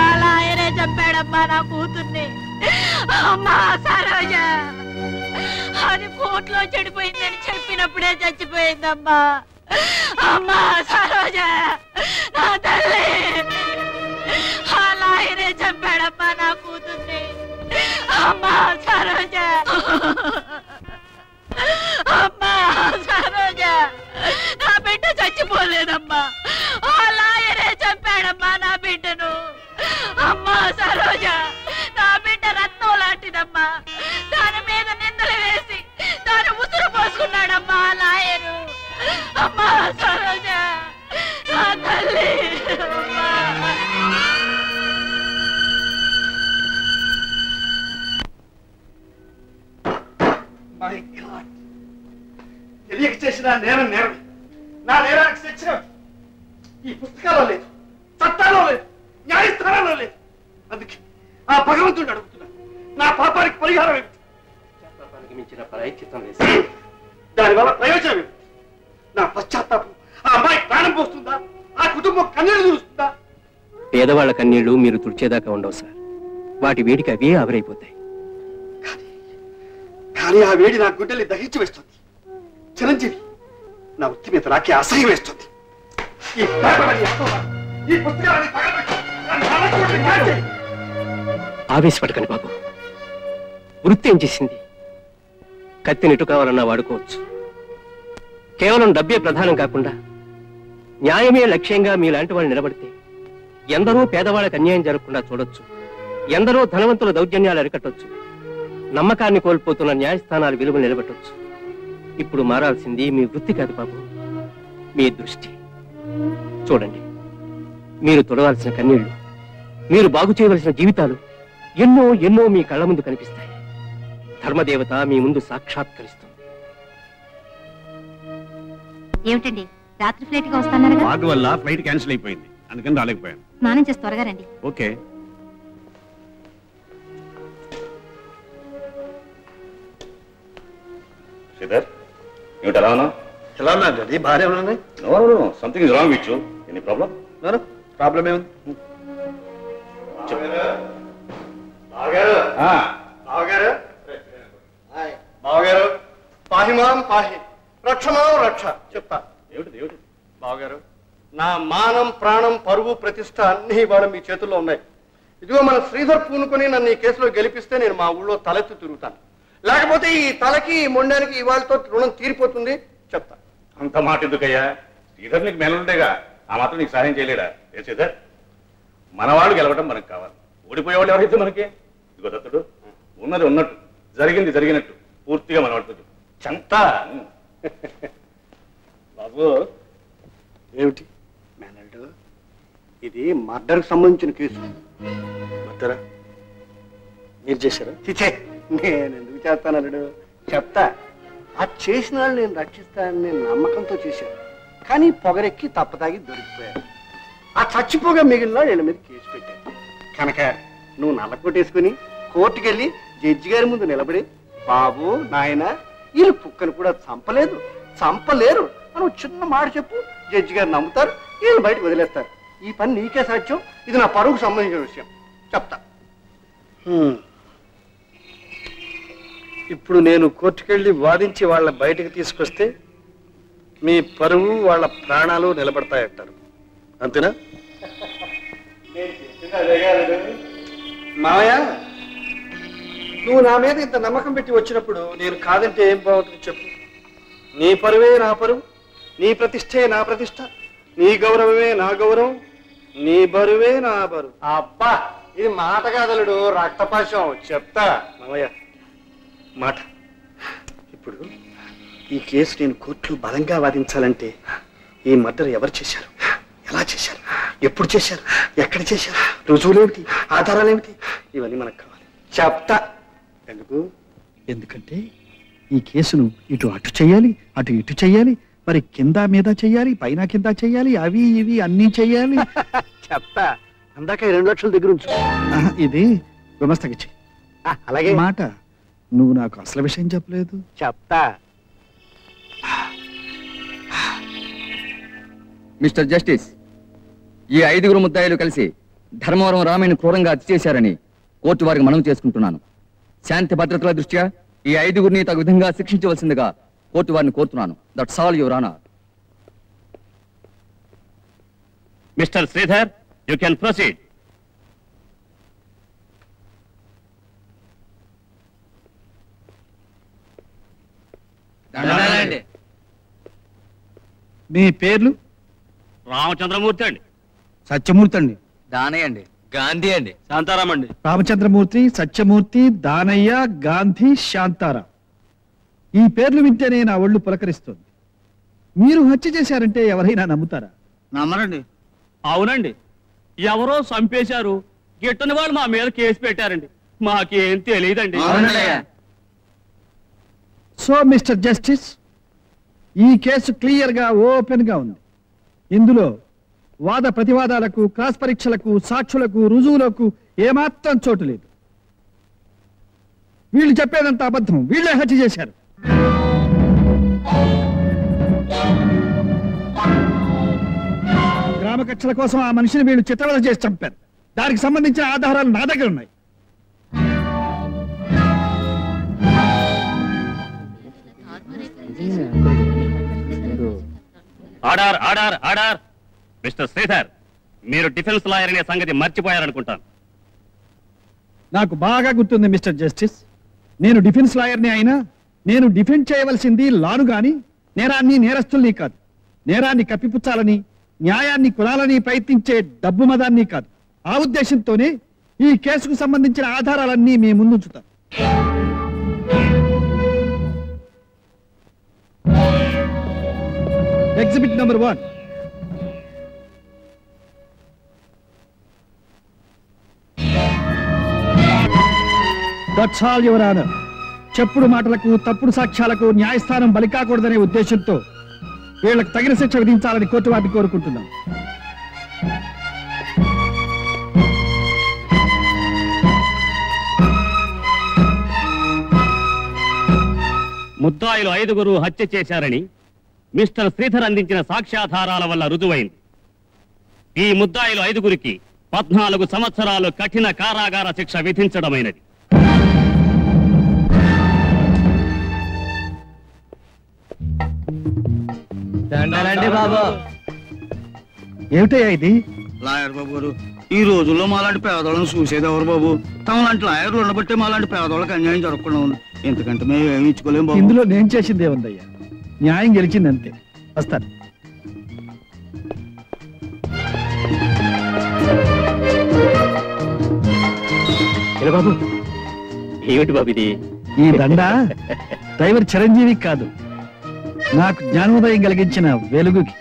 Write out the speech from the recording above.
అలా ఆయనే చెప్పాడమ్మా నా కూతుర్ని. అమ్మా సరోజ అది కోట్లో చెడిపోయిందని చెప్పినప్పుడే చచ్చిపోయిందమ్మా. అమ్మా సరోజ నా తల్లి అలా ఆయనే చెప్పాడమ్మా నా కూతుర్ని. అమ్మా సరోజ అమ్మా సరోజ నా బిడ్డ చచ్చిపోలేదమ్మా. అలా ఆయనే చెప్పాడమ్మా నా బిడ్డను. అమ్మా సరోజ నా బిడ్డ రత్నం లాంటిదమ్మా. దాని మీద నిందలు వేసి దాని ఉసురు పోసుకున్నాడమ్మా లాయరు. అమ్మా సరోజ నా తల్లి. తెలియక చేసిన నేరం నేరమే. నా నేరానికి శిక్ష ఈ పుస్తకాల్లో లేదు, చట్టాల్లో లేదు, న్యాయస్థానంలో లేదు. అందుకే ఆ భగవంతుడిని అడుగుతున్నాను, నా పాపానికి పరిహారం ఏమిటి? పాపానికి మించిన ప్రాయశ్చిత్తం లేదు. దానివల్ల ప్రయోజనం ఏమిటి? నా పశ్చాత్తాపం ఆ అమ్మాయి ప్రాణం పోస్తుందా? ఆ కుటుంబం కన్నీళ్లు చూస్తుందా? పేదవాళ్ల కన్నీళ్లు మీరు తుడిచేదాకా ఉండవు సార్. వాటి వేడికి అవే ఆవిరైపోతాయి. కానీ ఆ వేడి నా గుడ్డల్ని దహించి వేస్తుంది. చిరంజీవి నా వృత్తి మీద నాకే అసహ్యం వేస్తుంది. ఆవేశపడకండి బాబు. వృత్తి ఏం చేసింది? కత్తిని ఎటు కావాలన్నా వాడుకోవచ్చు. కేవలం డబ్బే ప్రధానం కాకుండా న్యాయమే లక్ష్యంగా మీలాంటి వాళ్ళు నిలబడితే ఎందరో పేదవాళ్ళకి అన్యాయం జరగకుండా చూడొచ్చు. ఎందరో ధనవంతుల దౌర్జన్యాలు అరికట్టొచ్చు. నమ్మకాన్ని కోల్పోతున్న న్యాయస్థానాల విలువలు నిలబెట్టొచ్చు. ఇప్పుడు మారాల్సింది మీ వృత్తి కాదు బాబు, మీ దృష్టి. చూడండి, మీరు తొడవాల్సిన కన్నీళ్లు, మీరు బాగు చేయవలసిన జీవితాలు ఎన్నో ఎన్నో మీ కళ్ళ ముందు కనిపిస్తాయి. ధర్మదేవత మీ ముందు సాక్షాత్కరిస్తుంది. ఏమిటండి రాత్రి ఫ్లైట్ గా వస్తానన్నారుగా? వాటి వల్ల ఫ్లైట్ క్యాన్సిల్ అయిపోయింది, అందుకని రాలేకపోయాను. స్నానం చేసి త్వరగా రండి. ఓకే. శ్రీధర్, ఏమిటి ఎలా ఉన్నావు? ఎలా ఉన్నా డాడీ? బాగానే ఉన్నాను. Something is wrong with you. Any problem? Problem ఏముంది? బావగారు పాహిమాం పాహి రక్షమాం రక్ష. చెప్తా. ఏమిటి ఏమిటి? బావగారు, నా మానం ప్రాణం పరువు ప్రతిష్ట అన్ని ఇవాళ మీ చేతుల్లో ఉన్నాయి. ఇదిగో మన శ్రీధర్ పూనుకొని నన్ను ఈ కేసులో గెలిపిస్తే నేను మా ఊళ్ళో తలెత్తి తిరుగుతాను. లేకపోతే ఈ తలకి ఈ మొండానికి ఇవాళతో రుణం తీరిపోతుంది. చెప్తా. అంత మాట ఎందుకయ్యా? శ్రీధర్ నీకు మేలుండేగా, ఆ మాత్రం నీకు సహాయం చేయలేడా? ఏ శ్రీధర్, మనవాళ్ళు గెలవడం మనకు కావాలి. ఓడిపోయేవాళ్ళు ఎవరైతే మనకి. ఇదిగో దత్తుడు, ఉన్నది ఉన్నట్టు, జరిగింది జరిగినట్టు పూర్తిగా మనవాడుతుంది. చంతా బాబు. ఏమిటి మేనల్డు? ఇది మర్డర్కి సంబంధించిన కేసు. మర్డరా? మీరు చేశారా? చిచే, నేను ఎందుకు చేస్తాను అల్లుడు? చెప్తా. ఆ చేసిన వాళ్ళు నేను రక్షిస్తానని నమ్మకంతో చేశాను. కానీ పొగరెక్కి తప్పతాగి దొరికిపోయాను. ఆ చచ్చిపోగా మిగిలిన వీళ్ళ మీద కేసు పెట్టాను. కనుక నువ్వు నల్లకొట్టేసుకుని కోర్టుకెళ్ళి జడ్జి గారి ముందు నిలబడి, బాబు నాయన వీళ్ళు కుక్కను కూడా చంపలేరు అని చిన్న మాట చెప్పు. జడ్జి గారు నమ్ముతారు, వీళ్ళు బయటకు వదిలేస్తారు. ఈ పని నీకే సాధ్యం. ఇది నా పరువుకు సంబంధించిన విషయం. చెప్తా. ఇప్పుడు నేను కోర్టుకెళ్ళి వాదించి వాళ్ళ బయటకు తీసుకొస్తే మీ పరువు వాళ్ళ ప్రాణాలు నిలబడతాయంటారు, అంతేనా? మావయ్య, నువ్వు నా మీద ఇంత నమ్మకం పెట్టి వచ్చినప్పుడు నేను కాదంటే ఏం బాగుంటుంది చెప్పు. నీ పరువే నా పరువు, నీ ప్రతిష్టే నా ప్రతిష్ట, నీ గౌరవమే నా గౌరవం, నీ బరువే నా బరువు. అబ్బా, ఇది మాట కాదలుడు, రక్తపాశం. చెప్తా మావయ్య మాట. ఇప్పుడు ఈ కేసు నేను కోర్టులో బలంగా వాదించాలంటే ఈ మర్డర్ ఎవరు చేశారు, ఎలా చేశారు, ఎప్పుడు చేశారు, ఎక్కడ చేశారు, రుజువులేమిటి, ఆధారాలేమిటి, ఇవన్నీ మనకు కావాలి. చెప్తా. ఎందుకు? ఎందుకంటే ఈ కేసును ఇటు అటు చెయ్యాలి, అటు ఇటు చెయ్యాలి, మరి కింద మీద చెయ్యాలి, పైన కింద చెయ్యాలి, అవి ఇవి అన్నీ చెయ్యాలి. చెప్తా. అందాక 2 లక్షల దగ్గర ఉంచు. ఇది గుమస్తకిచ్చి. అలాగే మాట. నువ్వు నాకు అసలు విషయం చెప్పలేదు. చెప్తా. మిస్టర్ జస్టిస్, ఈ 5 ముద్దాయిలు కలిసి ధర్మవరం రామయ్యను క్రూరంగా హత్య చేశారని కోర్టు వారికి మనవి చేసుకుంటున్నాను. శాంతి భద్రతల దృష్ట్యా ఈ 5 తగు విధంగా శిక్షించవలసిందిగా కోర్టు వారిని కోరుతున్నాను. That's all your honour. Mister Sridhar, you can proceed. మీ పేర్లు? రామచంద్రమూర్తి అండి. సత్యమూర్తి అండి. దానయ్య అండి. గాంధీ అండి. శాంతారాం అండి. రామచంద్రమూర్తి, సత్యమూర్తి, దానయ్య, గాంధీ, శాంతారాం. ఈ పేర్లు వింటేనే నా ఒళ్ళు పులకరిస్తుంది. మీరు హత్య చేశారంటే ఎవరైనా నమ్ముతారా? నమ్మరండి. అవునండి, ఎవరో చంపేశారు, గిట్టని వాళ్ళు మా మీద కేసు పెట్టారండి. మాకేం తెలియదండి. సో మిస్టర్ జస్టిస్, ఈ కేసు క్లియర్ గా ఓపెన్ గా ఉంది. ఇందులో వాద ప్రతివాదాలకు, క్రాస్ పరీక్షలకు, సాక్షులకు, రుజువులకు ఏమాత్రం చోటు లేదు. వీళ్ళు చెప్పేదంతా అబద్ధం. వీళ్ళే హత్య చేశారు. గ్రామ కక్షల కోసం ఆ మనిషిని వీళ్ళు చిత్రవద చేసి చంపారు. దానికి సంబంధించిన ఆధారాలు నా దగ్గర ఉన్నాయి. Order, order, order. Mister Sridhar, మీరు డిఫెన్స్ లాయర్ అనే సంగతి మర్చిపోయారనుకుంటాను. నాకు బాగా గుర్తుంది మిస్టర్ జస్టిస్. నేను డిఫెన్స్ లాయర్ని అయినా నేను డిఫెండ్ చేయవలసింది లాను గాని నేరాన్ని, నేరస్తుల్ని కాదు. నేరాన్ని కప్పిపుచ్చాలని, న్యాయాన్ని కులాలని ప్రయత్నించే డబ్బు మదాన్ని కాదు. ఆ ఉద్దేశంతోనే ఈ కేసుకు సంబంధించిన ఆధారాలన్నీ మీ ముందుంచుతాను. Exhibit number 1. That's all your honour. చెప్పుడు మాటలకు, తప్పుడు సాక్ష్యాలకు న్యాయస్థానం బలి కాకూడదనే ఉద్దేశంతో వీళ్ళకి తగిన శిక్ష విధించాలని కోర్టు వారిని కోరుకుంటున్నాం. ముద్దాయిలు 5 హత్య చేశారని మిస్టర్ శ్రీధర్ అందించిన సాక్ష్యాధారాల వల్ల రుజువైంది. ఈ ముద్దాయిలు 5 14 సంవత్సరాలు కఠిన కారాగార శిక్ష విధించడమైనది. బాబు. ఏమిటయ్యా ఇది? లాయర్ బాబు గారు, ఈ రోజుల్లో మాలాంటి పేదవాళ్ళని చూసేది ఎవరు బాబు? తమలాంటి లాయర్లు ఉండబట్టే మాలాంటి పేదవాళ్ళకి అన్యాయం జరగకుండా ఉంది. ఎందుకంటే మేము ఏమి ఇచ్చుకోలేము బాబు. ఇందులో నేను చేసిందే ఉందయ్యా. న్యాయం గెలిచింది అంతే. వస్తాను. బాబు, ఏమిటి బాబు ఇది? ఈ దండ డ్రైవర్ చిరంజీవి కాదు, నాకు జ్ఞానోదయం కలిగించిన వెలుగుకి.